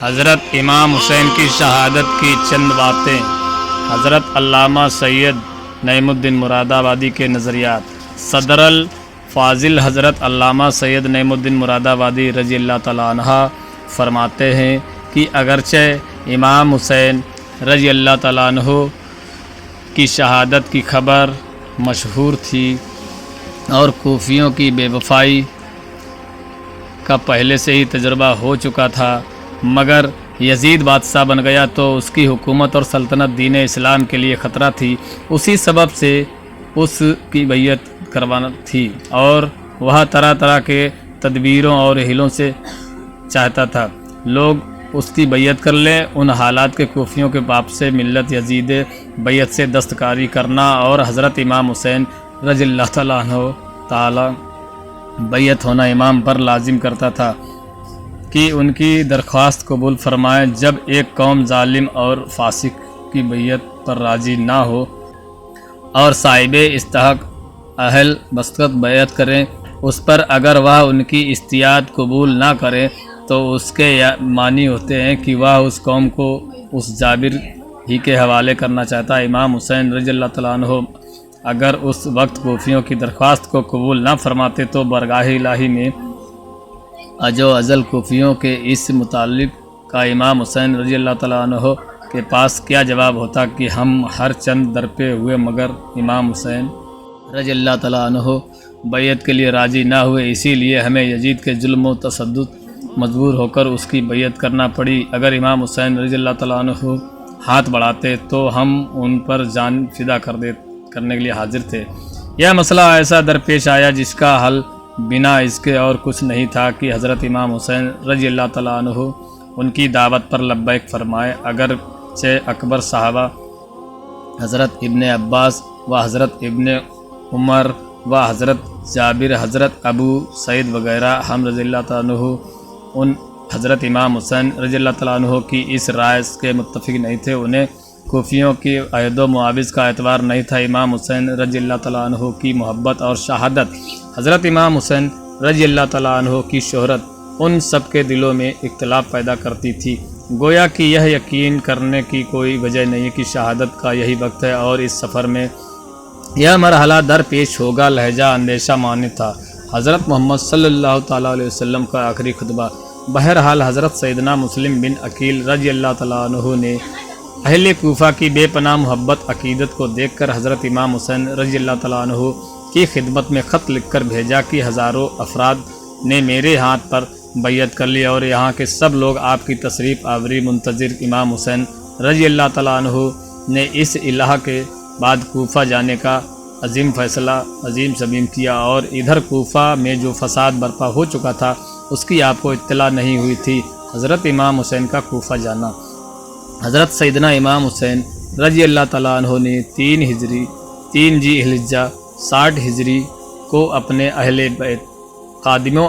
حضرت امام حسین کی شہادت کی چند باتیں۔ حضرت علامہ سید نعیم الدین مراد آبادی کے نظریات۔ صدر الفاضل حضرت علامہ سید نعیم الدین مراد آبادی رضی اللہ تعالیٰ عنہ فرماتے ہیں کہ اگرچہ امام حسین رضی اللہ تعالیٰ عنہ کی شہادت کی خبر مشہور تھی اور کوفیوں کی بے وفائی کا پہلے سے ہی تجربہ ہو چکا تھا، مگر یزید بادشاہ بن گیا تو اس کی حکومت اور سلطنت دین اسلام کے لیے خطرہ تھی۔ اسی سبب سے اس کی بیعت کروانا تھی اور وہ طرح طرح کے تدبیروں اور حیلوں سے چاہتا تھا لوگ اس کی بیعت کر لیں۔ ان حالات کے کوفیوں کے باپ سے ملت یزید بیعت سے دستکاری کرنا اور حضرت امام حسین رضی اللہ تعالیٰ عنہ بیعت ہونا امام پر لازم کرتا تھا کہ ان کی درخواست قبول فرمائیں۔ جب ایک قوم ظالم اور فاسق کی بیعت پر راضی نہ ہو اور صاحب استحق اہل بسطت بیعت کریں اس پر، اگر وہ ان کی استیعاب قبول نہ کریں تو اس کے معنی ہوتے ہیں کہ وہ اس قوم کو اس جابر ہی کے حوالے کرنا چاہتا ہے۔ امام حسین رضی اللہ تعالیٰ عنہ اگر اس وقت کوفیوں کی درخواست کو قبول نہ فرماتے تو برگاہ الہی میں اجو ازل کوفیوں کے اس مطالب کا امام حسین رضی اللہ تعالیٰ عنہ کے پاس کیا جواب ہوتا کہ ہم ہر چند در پہ ہوئے مگر امام حسین رضی اللہ تعالیٰ عنہ بیعت کے لیے راضی نہ ہوئے، اسی لیے ہمیں یزید کے ظلم و تشدد مجبور ہو کر اس کی بیعت کرنا پڑی۔ اگر امام حسین رضی اللہ تعالیٰ عنہ ہاتھ بڑھاتے تو ہم ان پر جان فدا کرنے کے لیے حاضر تھے۔ یہ مسئلہ ایسا درپیش آیا جس کا حل بنا اس کے اور کچھ نہیں تھا کہ حضرت امام حسین رضی اللہ تعالیٰ عنہ ان کی دعوت پر لبیک فرمائے۔ اگرچہ اکبر صحابہ حضرت ابن عباس و حضرت ابن عمر و حضرت جابر، حضرت ابو سعید وغیرہ ہم رضی اللہ تعالیٰ عنہ ان حضرت امام حسین رضی اللہ تعالیٰ عنہ کی اس رائے کے متفق نہیں تھے، انہیں کوفیوں کی عہد و معاوض کا اعتبار نہیں تھا۔ امام حسین رضی اللہ تعالیٰ عنہ کی محبت اور شہادت، حضرت امام حسین رضی اللہ تعالیٰ عنہ کی شہرت ان سب کے دلوں میں اختلاف پیدا کرتی تھی، گویا کہ یہ یقین کرنے کی کوئی وجہ نہیں کہ شہادت کا یہی وقت ہے اور اس سفر میں یہ مرحلہ درپیش ہوگا۔ لہجہ اندیشہ معنی تھا حضرت محمد صلی اللہ تعالیٰ علیہ وسلم کا آخری خطبہ۔ بہرحال حضرت سیدنا مسلم بن عقیل رضی اللہ تعالیٰ عنہ نے اہل کوفہ کی بے پناہ محبت عقیدت کو دیکھ کر حضرت امام حسین رضی اللہ تعالیٰ عنہ کی خدمت میں خط لکھ کر بھیجا کہ ہزاروں افراد نے میرے ہاتھ پر بیعت کر لی اور یہاں کے سب لوگ آپ کی تشریف آوری منتظر۔ امام حسین رضی اللہ تعالیٰ عنہ نے اس الہ کے بعد کوفہ جانے کا عظیم فیصلہ عظیم صمیم کیا اور ادھر کوفہ میں جو فساد برپا ہو چکا تھا اس کی آپ کو اطلاع نہیں ہوئی تھی۔ حضرت امام حسین کا کوفہ جانا۔ حضرت سیدنا امام حسین رضی اللہ تعالیٰ عنہ نے 3 ذی الحجہ 60 ہجری کو اپنے اہل بیت خادموں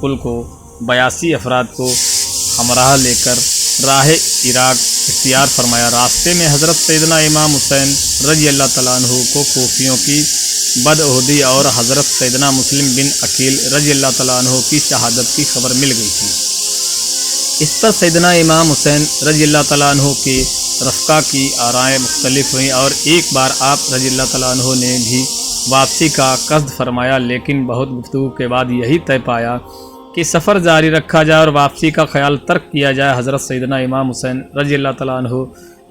کل کو 82 افراد کو ہمراہ لے کر راہ عراق اختیار فرمایا۔ راستے میں حضرت سیدنا امام حسین رضی اللہ تعالیٰ عنہ کو کوفیوں کی بدعہدی اور حضرت سیدنا مسلم بن عقیل رضی اللہ تعالیٰ عنہ کی شہادت کی خبر مل گئی تھی۔ اس پر سیدنا امام حسین رضی اللہ تعالیٰ عنہ کے رفقا کی آرائیں مختلف ہوئیں اور ایک بار آپ رضی اللہ تعالیٰ عنہ نے بھی واپسی کا قصد فرمایا، لیکن بہت گفتگو کے بعد یہی طے پایا کہ سفر جاری رکھا جائے اور واپسی کا خیال ترک کیا جائے۔ حضرت سیدنا امام حسین رضی اللہ تعالیٰ عنہ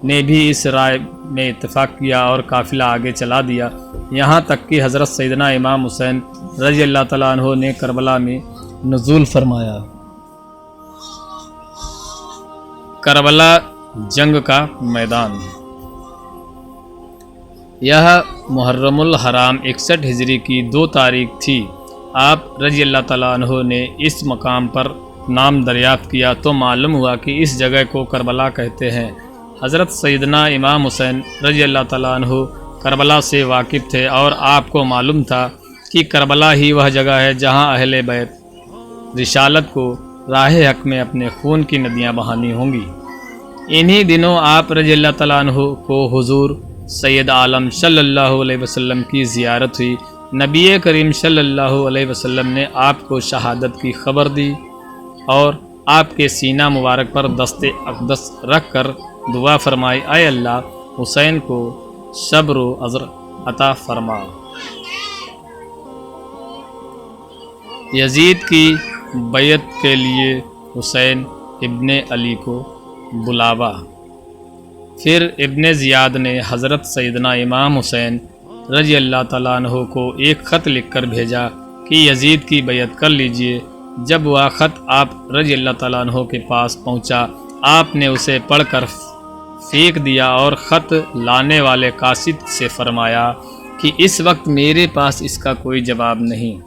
نے بھی اس رائے میں اتفاق کیا اور قافلہ آگے چلا دیا، یہاں تک کہ حضرت سیدنا امام حسین رضی اللہ تعالیٰ عنہ نے کربلا میں نزول فرمایا۔ کربلا جنگ کا میدان۔ یہ محرم الحرام 61 ہجری کی 2 تاریخ تھی۔ آپ رضی اللہ تعالیٰ عنہ نے اس مقام پر نام دریافت کیا تو معلوم ہوا کہ اس جگہ کو کربلا کہتے ہیں۔ حضرت سیدنا امام حسین رضی اللہ تعالیٰ عنہ کربلا سے واقف تھے اور آپ کو معلوم تھا کہ کربلا ہی وہ جگہ ہے جہاں اہل بیت رسالت کو راہ حق میں اپنے خون کی ندیاں بہانی ہوں گی۔ انہی دنوں آپ رضی اللہ تعالیٰ عنہ کو حضور سید عالم صلی اللہ علیہ وسلم کی زیارت ہوئی۔ نبی کریم صلی اللہ علیہ وسلم نے آپ کو شہادت کی خبر دی اور آپ کے سینہ مبارک پر دست اقدس رکھ کر دعا فرمائی، اے اللہ حسین کو صبر و عذر عطا فرما۔ یزید کی بیعت کے لیے حسین ابن علی کو بلاوا۔ پھر ابن زیاد نے حضرت سیدنا امام حسین رضی اللہ تعالیٰ عنہ کو ایک خط لکھ کر بھیجا کہ یزید کی بیعت کر لیجئے۔ جب وہ خط آپ رضی اللہ تعالیٰ عنہ کے پاس پہنچا، آپ نے اسے پڑھ کر پھینک دیا اور خط لانے والے قاصد سے فرمایا کہ اس وقت میرے پاس اس کا کوئی جواب نہیں۔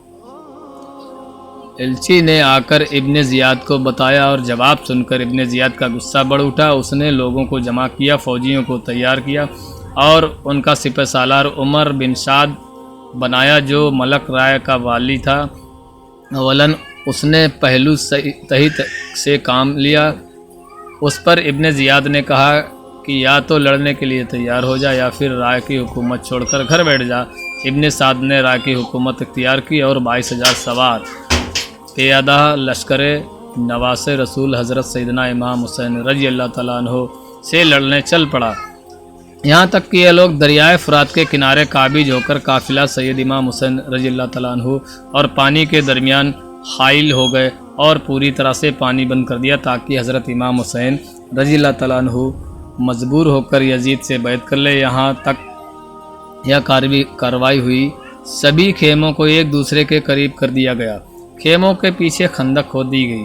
الچی نے آ کر ابن زیاد کو بتایا اور جواب سن کر ابن زیاد کا غصہ بڑھ اٹھا۔ اس نے لوگوں کو جمع کیا، فوجیوں کو تیار کیا اور ان کا سپہ سالار عمر بن سعد بنایا جو ملک رائے کا والی تھا۔ اولاً اس نے پہلو صحیح سے کام لیا۔ اس پر ابن زیاد نے کہا کہ یا تو لڑنے کے لیے تیار ہو جا یا پھر رائے کی حکومت چھوڑ کر گھر بیٹھ جا۔ ابن سعد نے رائے کی حکومت اختیار کی اور 22,000 سوار پیادہ لشکر نواس رسول حضرت سیدنا امام حسین رضی اللہ تعالیٰ عنہ سے لڑنے چل پڑا، یہاں تک کہ یہ لوگ دریائے فرات کے کنارے قابض ہو کر قافلہ سید امام حسین رضی اللہ تعالیٰ عنہ اور پانی کے درمیان حائل ہو گئے اور پوری طرح سے پانی بند کر دیا تاکہ حضرت امام حسین رضی اللہ تعالیٰ عنہ مجبور ہو کر یزید سے بیعت کر لے۔ یہاں تک یہ کارروائی ہوئی، سبھی خیموں کو ایک دوسرے کے قریب کر دیا گیا، خیموں کے پیچھے خندق کھود دی گئی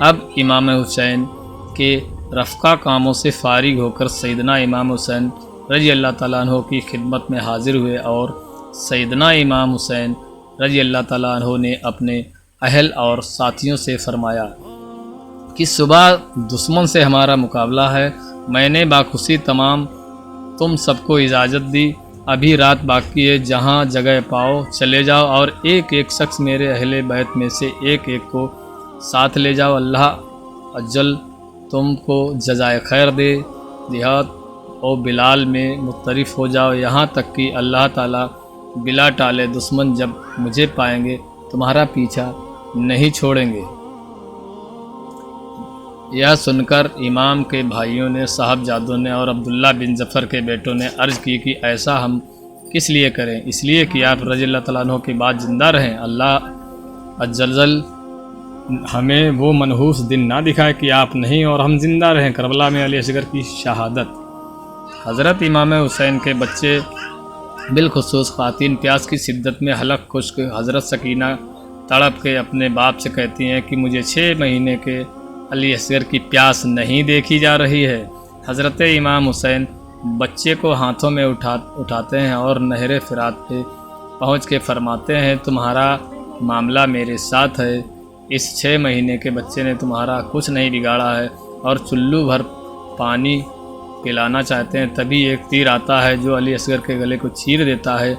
اب امام حسین کے رفقا کاموں سے فارغ ہو کر سیدنا امام حسین رضی اللہ تعالیٰ عنہ کی خدمت میں حاضر ہوئے اور سیدنا امام حسین رضی اللہ تعالیٰ عنہ نے اپنے اہل اور ساتھیوں سے فرمایا کہ صبح دشمن سے ہمارا مقابلہ ہے، میں نے باخوشی تم سب کو اجازت دی، ابھی رات باقی ہے، جہاں جگہ پاؤ چلے جاؤ اور ایک ایک شخص میرے اہل بیت میں سے ایک ایک کو ساتھ لے جاؤ، اللہ اجل تم کو جزائے خیر دے، جہاد و بلال میں مترف ہو جاؤ، یہاں تک کہ اللہ تعالیٰ بلا ٹالے دشمن جب مجھے پائیں گے تمہارا پیچھا نہیں چھوڑیں گے۔ یہ سن کر امام کے بھائیوں نے، صاحبزادوں نے اور عبداللہ بن ظفر کے بیٹوں نے عرض کی کہ ایسا ہم کس لیے کریں؟ اس لیے کہ آپ رضی اللہ تعالیٰ عنہ کے بعد زندہ رہیں، اللہ عزوجل ہمیں وہ منحوس دن نہ دکھائے کہ آپ نہیں اور ہم زندہ رہیں۔ کربلا میں علی اصغر کی شہادت۔ حضرت امام حسین کے بچے بالخصوص خواتین پیاس کی شدت میں حلق خشک، حضرت سکینہ تڑپ کے اپنے باپ سے کہتی ہیں کہ مجھے 6 مہینے کے علی اصغر کی پیاس نہیں دیکھی جا رہی ہے۔ حضرت امام حسین بچے کو ہاتھوں میں اٹھاتے ہیں اور نہر فرات پہ پہنچ کے فرماتے ہیں تمہارا معاملہ میرے ساتھ ہے، اس 6 مہینے کے بچے نے تمہارا کچھ نہیں بگاڑا ہے، اور چلو بھر پانی پلانا چاہتے ہیں، تبھی ایک تیر آتا ہے جو علی اصغر کے گلے کو چیر دیتا ہے،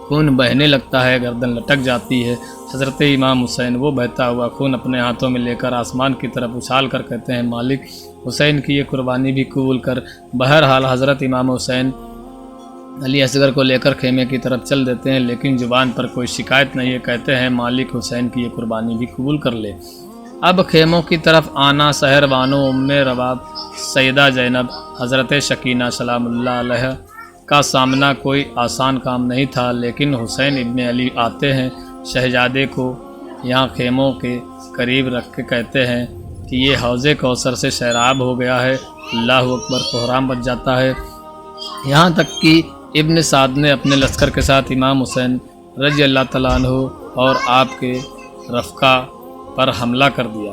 خون بہنے لگتا ہے، گردن لٹک جاتی ہے۔ حضرت امام حسین وہ بہتا ہوا خون اپنے ہاتھوں میں لے کر آسمان کی طرف اچھال کر کہتے ہیں مالک حسین کی یہ قربانی بھی قبول کر۔ بہرحال حضرت امام حسین علی اصغر کو لے کر خیمے کی طرف چل دیتے ہیں، لیکن زبان پر کوئی شکایت نہیں ہے، کہتے ہیں مالک حسین کی یہ قربانی بھی قبول کر لے۔ اب خیموں کی طرف آنا سحر بانو، ام رواب، سیدہ زینب، حضرت شکینہ سلام اللہ علیہ کا سامنا کوئی آسان کام نہیں تھا، لیکن حسین ابن علی آتے ہیں، شہزادے کو یہاں خیموں کے قریب رکھ کے کہتے ہیں کہ یہ حوض کوثر سے سیراب ہو گیا ہے، اللہ اکبر، کوہرام بچ جاتا ہے۔ یہاں تک کہ ابن سعد نے اپنے لشکر کے ساتھ امام حسین رضی اللہ تعالیٰ عنہ اور آپ کے رفقا پر حملہ کر دیا۔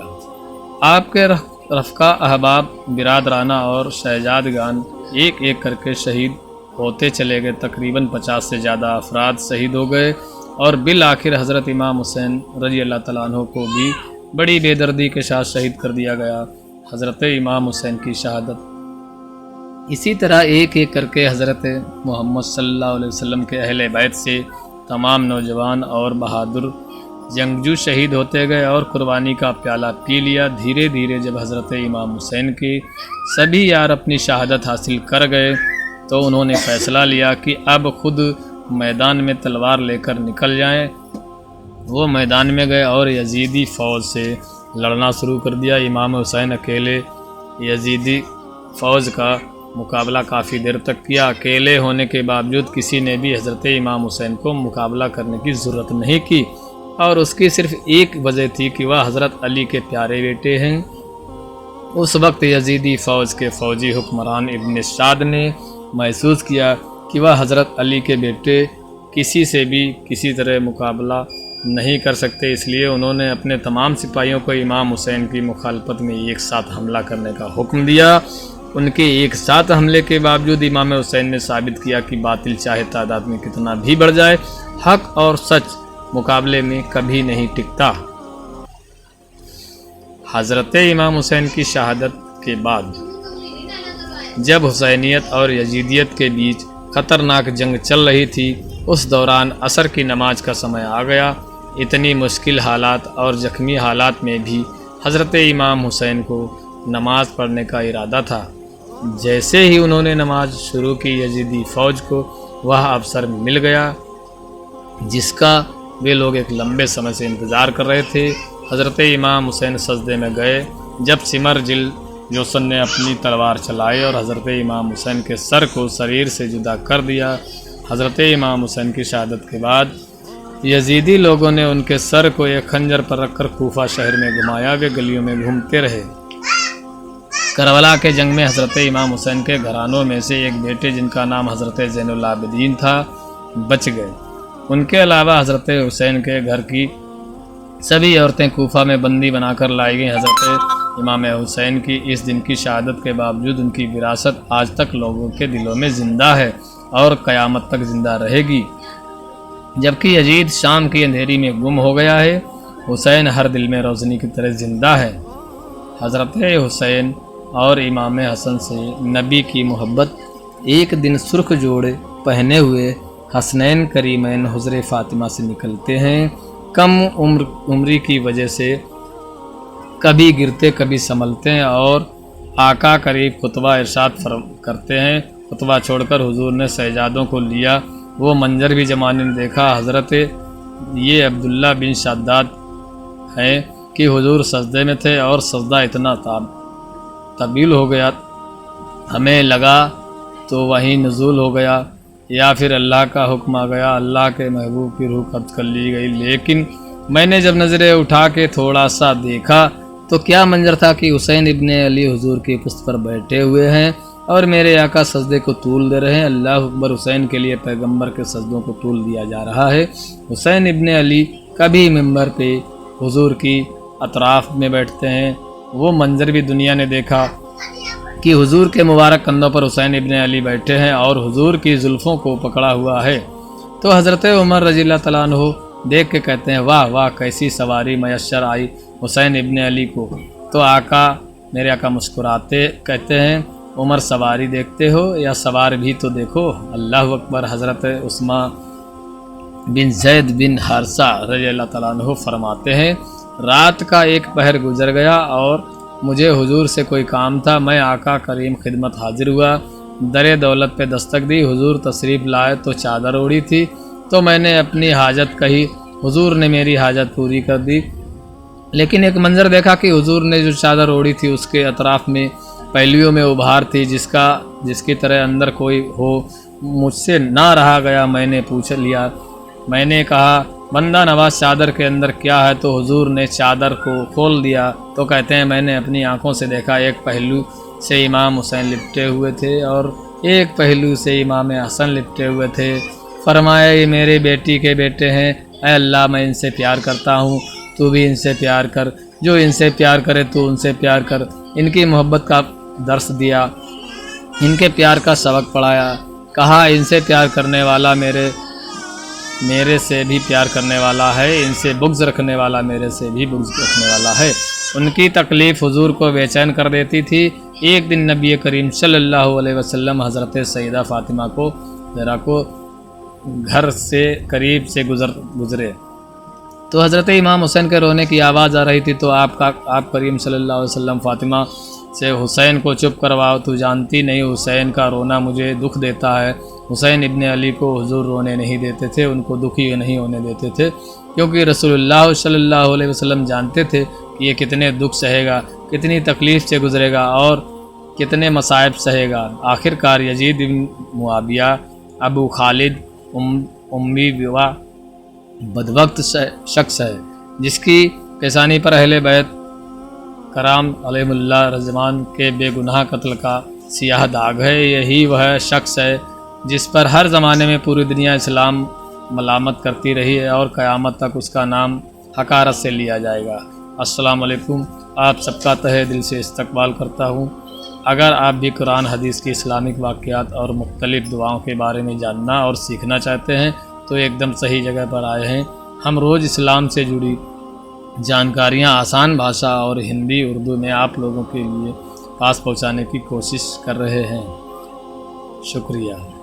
آپ کے رفقا، احباب، برادرانہ اور شہزادگان ایک ایک کر کے شہید ہوتے چلے گئے، تقریباً 50 سے زیادہ افراد شہید ہو گئے، اور بالآخر حضرت امام حسین رضی اللہ تعالیٰ عنہ کو بھی بڑی بے دردی کے ساتھ شہید کر دیا گیا۔ حضرت امام حسین کی شہادت۔ اسی طرح ایک ایک کر کے حضرت محمد صلی اللہ علیہ وسلم کے اہل بیت سے تمام نوجوان اور بہادر جنگجو شہید ہوتے گئے اور قربانی کا پیالہ پی لیا۔ دھیرے دھیرے جب حضرت امام حسین کی سبھی یار اپنی شہادت حاصل کر گئے تو انہوں نے فیصلہ لیا کہ اب خود میدان میں تلوار لے کر نکل جائیں۔ وہ میدان میں گئے اور یزیدی فوج سے لڑنا شروع کر دیا۔ امام حسین اکیلے یزیدی فوج کا مقابلہ کافی دیر تک کیا۔ اکیلے ہونے کے باوجود کسی نے بھی حضرت امام حسین کو مقابلہ کرنے کی ضرورت نہیں کی، اور اس کی صرف ایک وجہ تھی کہ وہ حضرت علی کے پیارے بیٹے ہیں۔ اس وقت یزیدی فوج کے فوجی حکمران ابن سعد نے محسوس کیا کہ وہ حضرت علی کے بیٹے کسی سے بھی کسی طرح مقابلہ نہیں کر سکتے، اس لیے انہوں نے اپنے تمام سپاہیوں کو امام حسین کی مخالفت میں ایک ساتھ حملہ کرنے کا حکم دیا۔ ان کے ایک ساتھ حملے کے باوجود امام حسین نے ثابت کیا کہ باطل چاہے تعداد میں کتنا بھی بڑھ جائے، حق اور سچ مقابلے میں کبھی نہیں ٹکتا۔ حضرت امام حسین کی شہادت کے بعد جب حسینیت اور یزیدیت کے بیچ خطرناک جنگ چل رہی تھی، اس دوران عصر کی نماز کا سمے آ گیا۔ اتنی مشکل حالات اور زخمی حالات میں بھی حضرت امام حسین کو نماز پڑھنے کا ارادہ تھا۔ جیسے ہی انہوں نے نماز شروع کی، یزیدی فوج کو وہ افسر مل گیا جس کا وہ لوگ ایک لمبے سمے سے انتظار کر رہے تھے۔ حضرت امام حسین سجدے میں گئے جب سمر جل جوسن نے اپنی تلوار چلائی اور حضرت امام حسین کے سر کو شریر سے جدا کر دیا۔ حضرت امام حسین کی شہادت کے بعد یزیدی لوگوں نے ان کے سر کو ایک خنجر پر رکھ کر کوفہ شہر میں گھمایا۔ وہ گلیوں میں گھومتے رہے۔ کربلا کے جنگ میں حضرت امام حسین کے گھرانوں میں سے ایک بیٹے جن کا نام حضرت زین العابدین تھا بچ گئے۔ ان کے علاوہ حضرت حسین کے گھر کی سبھی عورتیں کوفہ میں بندی بنا کر لائی گئیں۔ حضرت امام حسین کی اس دن کی شہادت کے باوجود ان کی وراثت آج تک لوگوں کے دلوں میں زندہ ہے اور قیامت تک زندہ رہے گی۔ جبکہ یزید شام کی اندھیری میں گم ہو گیا ہے، حسین ہر دل میں روشنی کی طرح زندہ ہے۔ حضرت حسین اور امام حسن سے نبی کی محبت۔ ایک دن سرخ جوڑے پہنے ہوئے حسنین کریمین حضر فاطمہ سے نکلتے ہیں۔ کم عمری کی وجہ سے کبھی گرتے کبھی سنبھلتے ہیں، اور آقا قریب خطبہ ارشاد کرتے ہیں۔ خطبہ چھوڑ کر حضور نے سجادوں کو لیا۔ وہ منظر بھی زمانے نے دیکھا۔ حضرت یہ عبداللہ بن شداد ہیں کہ حضور سجدے میں تھے اور سجدہ اتنا طویل ہو گیا، ہمیں لگا تو وہیں نزول ہو گیا یا پھر اللہ کا حکم آ گیا، اللہ کے محبوب کی روح قبض کر لی گئی۔ لیکن میں نے جب نظریں اٹھا کے تھوڑا سا دیکھا تو کیا منظر تھا کہ حسین ابن علی حضور کی پشت پر بیٹھے ہوئے ہیں اور میرے آقا سجدے کو طول دے رہے ہیں۔ اللہ اکبر! حسین کے لیے پیغمبر کے سجدوں کو طول دیا جا رہا ہے۔ حسین ابن علی کبھی ممبر پہ حضور کی اطراف میں بیٹھتے ہیں۔ وہ منظر بھی دنیا نے دیکھا کہ حضور کے مبارک کندھوں پر حسین ابن علی بیٹھے ہیں اور حضور کی زلفوں کو پکڑا ہوا ہے۔ تو حضرت عمر رضی اللہ تعالیٰ عنہ دیکھ کے کہتے ہیں، واہ واہ کیسی سواری میسر آئی حسین ابن علی کو۔ تو میرے آقا مسکراتے کہتے ہیں، عمر سواری دیکھتے ہو یا سوار بھی تو دیکھو۔ اللہ اکبر! حضرت عثمان بن زید بن حارثہ رضی اللہ تعالیٰ عنہ فرماتے ہیں، رات کا ایک پہر گزر گیا اور مجھے حضور سے کوئی کام تھا۔ میں آقا کریم خدمت حاضر ہوا، در دولت پہ دستک دی۔ حضور تشریف لائے تو چادر اوڑھی تھی، تو میں نے اپنی حاجت کہی، حضور نے میری حاجت پوری کر دی۔ لیکن ایک منظر دیکھا کہ حضور نے جو چادر اوڑھی تھی اس کے اطراف میں پہلوؤں میں ابھار تھی جس کی طرح اندر کوئی ہو۔ مجھ سے نہ رہا گیا، میں نے پوچھ لیا، میں نے کہا بندہ نواز چادر کے اندر کیا ہے؟ تو حضور نے چادر کو کھول دیا۔ تو کہتے ہیں میں نے اپنی آنکھوں سے دیکھا، ایک پہلو سے امام حسین لپٹے ہوئے تھے اور ایک پہلو سے امام حسن لپٹے ہوئے تھے۔ فرمایا یہ میرے بیٹی کے بیٹے ہیں، اے اللہ میں ان سے پیار کرتا ہوں، تو بھی ان سے پیار کر، جو ان سے پیار کرے تو ان سے پیار کر۔ ان کی محبت کا درس دیا، ان کے پیار کا سبق پڑھایا، کہا ان سے پیار کرنے والا میرے سے بھی پیار کرنے والا ہے، ان سے بغض رکھنے والا میرے سے بھی بغض رکھنے والا ہے۔ ان کی تکلیف حضور کو بے چین کر دیتی تھی۔ ایک دن نبی کریم صلی اللہ علیہ وسلم حضرت سیدہ فاطمہ کو گھر سے قریب سے گزرے تو حضرت امام حسین کے رونے کی آواز آ رہی تھی۔ تو آپ کریم صلی اللہ علیہ وسلم فاطمہ سے حسین کو چپ کرواؤ، تو جانتی نہیں حسین کا رونا مجھے دکھ دیتا ہے۔ حسین ابن علی کو حضور رونے نہیں دیتے تھے، ان کو دکھی نہیں ہونے دیتے تھے۔ کیونکہ رسول اللہ صلی اللہ علیہ وسلم جانتے تھے کہ یہ کتنے دکھ سہے گا، کتنی تکلیف سے گزرے گا اور کتنے مصائب سہے گا۔ آخر کار یزید بن معاویہ ابو خالد امی بیوہ بدبخت شخص ہے جس کی پیشانی پر اہل بیت کرام علیہم اللہ رضوان کے بے گناہ قتل کا سیاہ داغ ہے۔ یہی وہ شخص ہے جس پر ہر زمانے میں پوری دنیا اسلام ملامت کرتی رہی ہے اور قیامت تک اس کا نام حقارت سے لیا جائے گا۔ السلام علیکم، آپ سب کا تہہ دل سے استقبال کرتا ہوں۔ اگر آپ بھی قرآن حدیث کی اسلامک واقعات اور مختلف دعاؤں کے بارے میں جاننا اور سیکھنا چاہتے ہیں تو ایک دم صحیح جگہ پر آئے ہیں۔ ہم روز اسلام سے جڑی جانکاریاں آسان بھاشا اور ہندی اردو میں آپ لوگوں کے لیے پاس پہنچانے کی کوشش کر رہے ہیں۔ شکریہ۔